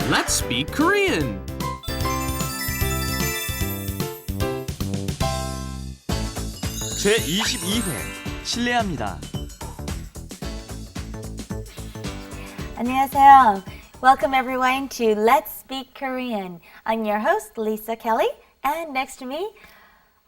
Let's speak Korean. 제22회 실례합니다. 안녕하세요. Welcome everyone to Let's Speak Korean. I'm your host, Lisa Kelly, and next to me,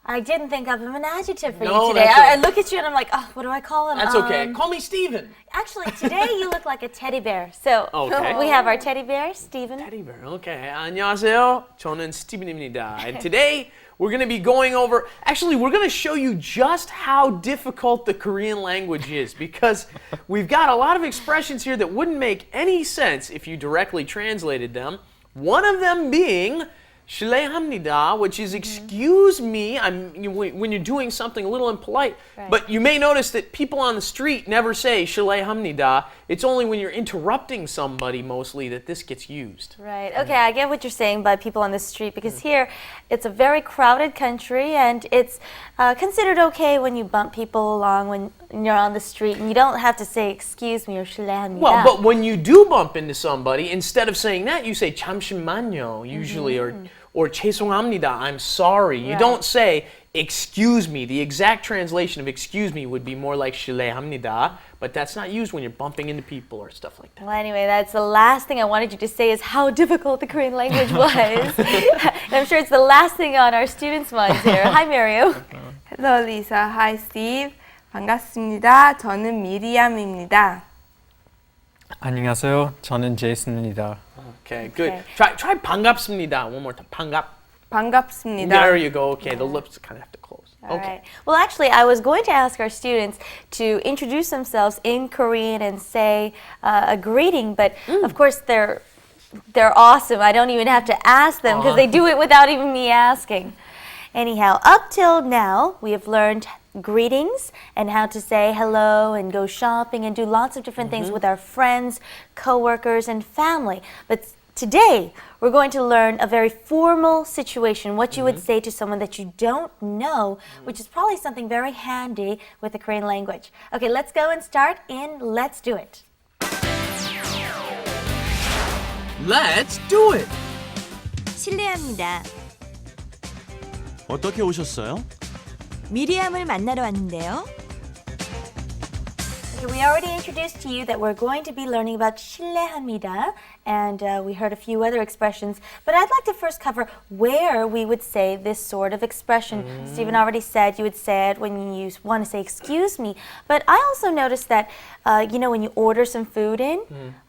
I didn't think of an adjective for you today. I look at you and I'm like, oh, what do I call him? That's okay. Call me Steven. Actually, today you look like a teddy bear. So Okay. we have our teddy bear, Steven. Teddy bear. Okay. 안녕하세요. 저는 Steven입니다. And today we're going to be going over, actually we're going to show you just how difficult the Korean language is because we've got a lot of expressions here that wouldn't make any sense if you directly translated them. One of them being 실례합니다, which is excuse me when you're doing something a little impolite. Right. But you may notice that people on the street never say 실례합니다. It's only when you're interrupting somebody mostly that this gets used. Right. Okay, I get what you're saying by people on the street because here it's a very crowded country and it's considered okay when you bump people along when you're on the street and you don't have to say excuse me or 실례합니다. Well, but when you do bump into somebody, instead of saying that, you say 잠시만요 usually or 죄송합니다, I'm sorry. You don't say excuse me. The exact translation of excuse me would be more like 실례합니다, but that's not used when you're bumping into people or stuff like that. Well, anyway, that's the last thing I wanted you to say is how difficult the Korean language was. And I'm sure it's the last thing on our students' minds here. Hi, Mario. Hello, Lisa. Hi, Steve. 반갑습니다. 저는 미리암입니다. 안녕하세요. 저는 제이슨입니다. Okay, good. Try 반갑습니다 one more time. 반갑습니다. There you go. Okay, the lips kind of have to close. All Okay. right. Well, actually, I was going to ask our students to introduce themselves in Korean and say a greeting, but of course they're awesome. I don't even have to ask them because they do it without even me asking. Anyhow, up till now, we have learned greetings and how to say hello and go shopping and do lots of different things with our friends, coworkers, and family. But today, we're going to learn a very formal situation, what you would say to someone that you don't know, which is probably something very handy with the Korean language. Okay, let's go and start in Let's Do It. Let's do it. 실례합니다. 어떻게 오셨어요? 미리암을 만나러 왔는데요. Okay, we already introduced to you that we're going to be learning about 실례합니다, and we heard a few other expressions, but I'd like to first cover where we would say this sort of expression. Stephen already said you would say it when you want to say excuse me, but I also noticed that, when you order some food in,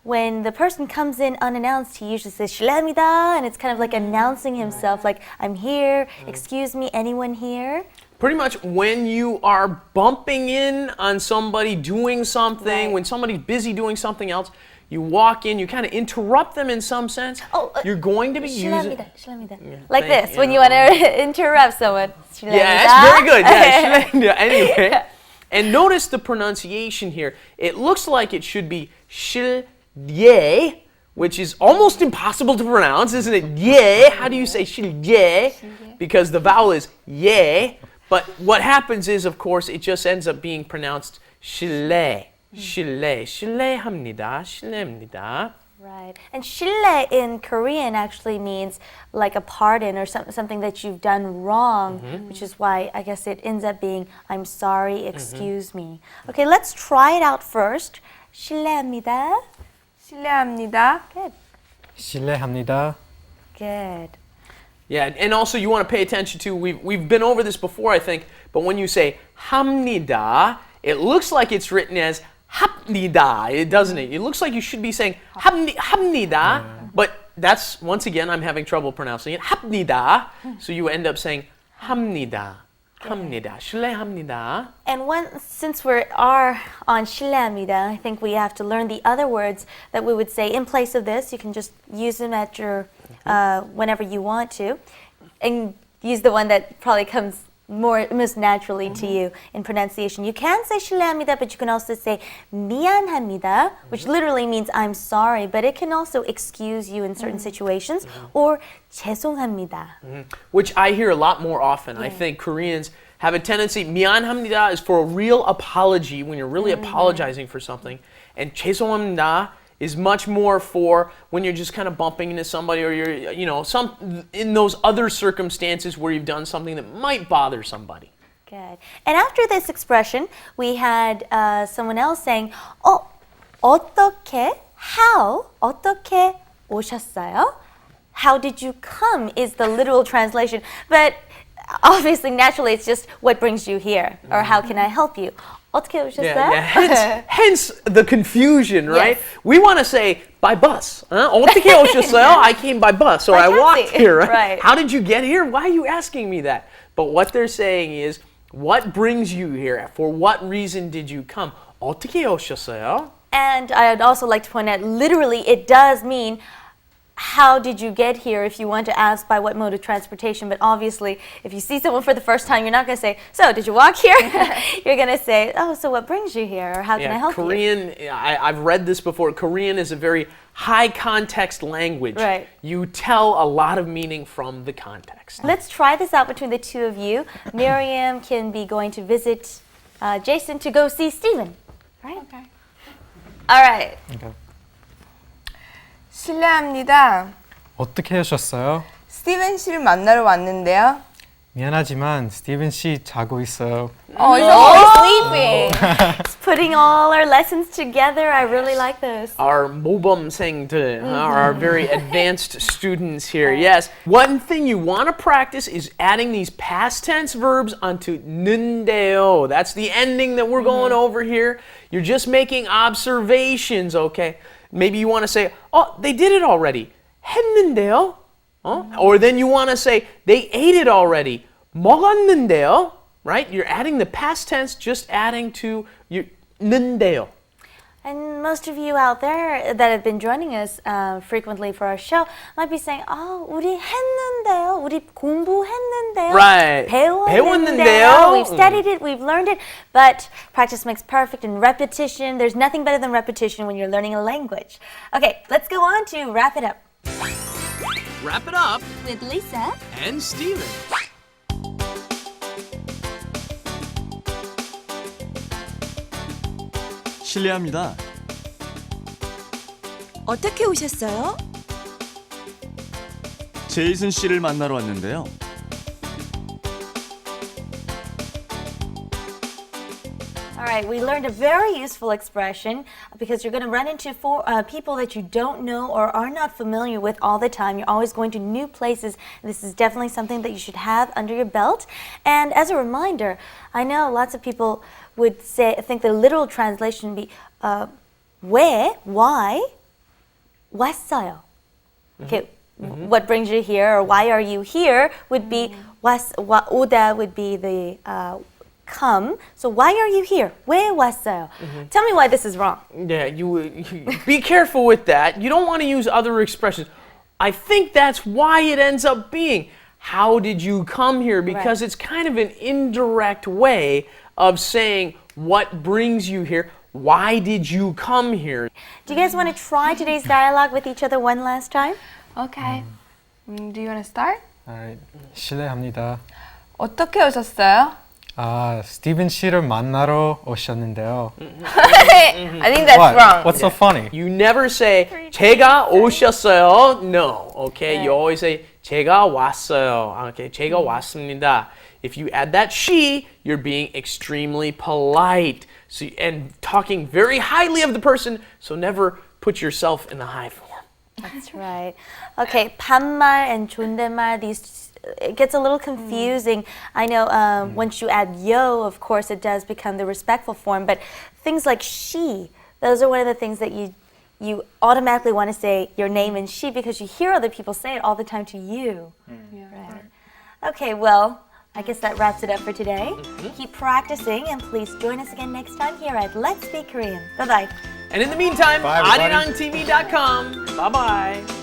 when the person comes in unannounced, he usually says 실례합니다, and it's kind of like announcing himself, like, I'm here, excuse me, anyone here? Pretty much when you are bumping in on somebody doing something, when somebody's busy doing something else, you walk in, you kind of interrupt them in some sense. You're going to be using... 실례합니다. Like this, when you want to interrupt someone. 실례합니다. Yeah, that's very good. Yeah, 실례합니다. Anyway, and notice the pronunciation here. It looks like it should be 실례, which is almost impossible to pronounce, isn't it? Yeah. How do you say 실례? Because the vowel is yeah. But what happens is, of course, it just ends up being pronounced 실례, 실례합니다, 실례입니다. Right. And 실례 in Korean actually means like a pardon or something that you've done wrong, which is why I guess it ends up being I'm sorry, excuse me. Okay, let's try it out first. 실례합니다. 실례합니다. Good. 실례합니다. Good. Yeah, and also you want to pay attention to, we've been over this before, I think, but when you say 합니다, it looks like it's written as 합니다, doesn't it? It looks like you should be saying 합니다, but that's, once again, I'm having trouble pronouncing it, 합니다, so you end up saying 합니다, 실례합니다. And since we are on 실례합니다, I think we have to learn the other words that we would say in place of this. You can just use them at your whenever you want to, and use the one that probably comes most naturally to you in pronunciation. You can say 실례합니다, but you can also say 미안합니다, which literally means I'm sorry, but it can also excuse you in certain situations, or 죄송합니다. Which I hear a lot more often. I think Koreans have a tendency, 미안합니다 is for a real apology, when you're really apologizing for something, and 죄송합니다 is much more for when you're just kind of bumping into somebody or you're, some in those other circumstances where you've done something that might bother somebody. Good. And after this expression, we had someone else saying, 어떻게, how, 어떻게 오셨어요? How did you come is the literal translation. But obviously, naturally, it's just what brings you here or how can I help you? 어떻게 오셨어요? Hence the confusion, right? Yes. We want to say by bus. 어떻게 오셨어요? I came by bus or By I walked taxi. here. Right? Right. How did you get here? Why are you asking me that? But what they're saying is, what brings you here? For what reason did you come? 어떻게 오셨어요? And I'd also like to point out, literally, it does mean, how did you get here if you want to ask by what mode of transportation. But obviously, if you see someone for the first time, you're not going to say, so did you walk here? You're going to say, oh, so what brings you here? Or how can I help you? Korean, I've read this before. Korean is a very high context language. Right. You tell a lot of meaning from the context. Let's try this out between the two of you. Miriam can be going to visit Jason to go see Steven. Right? Okay. All right. Okay. 실례합니다. 어떻게 오셨어요? 스티븐 씨를 만나러 왔는데요. 미안하지만 스티븐 씨 자고 있어요. Oh, he's always sleeping. It's putting all our lessons together. I really like this. Our 모범생들, our very advanced students here. Yes. One thing you want to practice is adding these past tense verbs onto 는데요. That's the ending that we're going over here. You're just making observations, okay? Maybe you want to say, oh, they did it already. 했는데요. Or then you want to say, they ate it already. 먹었는데요. Right? You're adding the past tense, just adding to your 는데요. And most of you out there that have been joining us frequently for our show might be saying, "Oh, 우리 했는데요. 우리 공부했는데요. Right. 배웠는데요. We've studied it. We've learned it." But practice makes perfect, and repetition. There's nothing better than repetition when you're learning a language. Okay, let's go on to wrap it up. Wrap it up with Lisa. and Steven. 실례합니다. 어떻게 오셨어요? 제이슨 씨를 만나러 왔는데요. All right, we learned a very useful expression because you're going to run into people that you don't know or are not familiar with all the time. You're always going to new places. This is definitely something that you should have under your belt. And as a reminder, I know lots of people would think the literal translation would be where, why, 왔어요. Okay, what brings you here or why are you here would be 오다 would be the come. So why are you here? 왜 왔어요? Tell me why this is wrong. Yeah, you be careful with that. You don't want to use other expressions. I think that's why it ends up being, how did you come here? Because it's kind of an indirect way of saying what brings you here. Why did you come here? Do you guys want to try today's dialogue with each other one last time? Okay. Do you want to start? Alright. 실례합니다. 어떻게 오셨어요? 스티븐 씨를 만나러 오셨는데요. I think that's What? wrong. What's so funny? You never say 제가 오셨어요. No. Okay, you always say 제가 왔어요. Okay, 제가 왔습니다. If you add that she, you're being extremely polite. So, and talking very highly of the person, so never put yourself in the high form. That's right. Okay, 반말 and 존댓말, it gets a little confusing. I know once you add yo, of course, it does become the respectful form, but things like she, those are one of the things that you automatically want to say your name in she because you hear other people say it all the time to you. Right. Okay, well, I guess that wraps it up for today. Keep practicing and please join us again next time here at Let's Speak Korean. Bye-bye. And in the meantime, Bye, everybody. arirangtv.com. Bye-bye.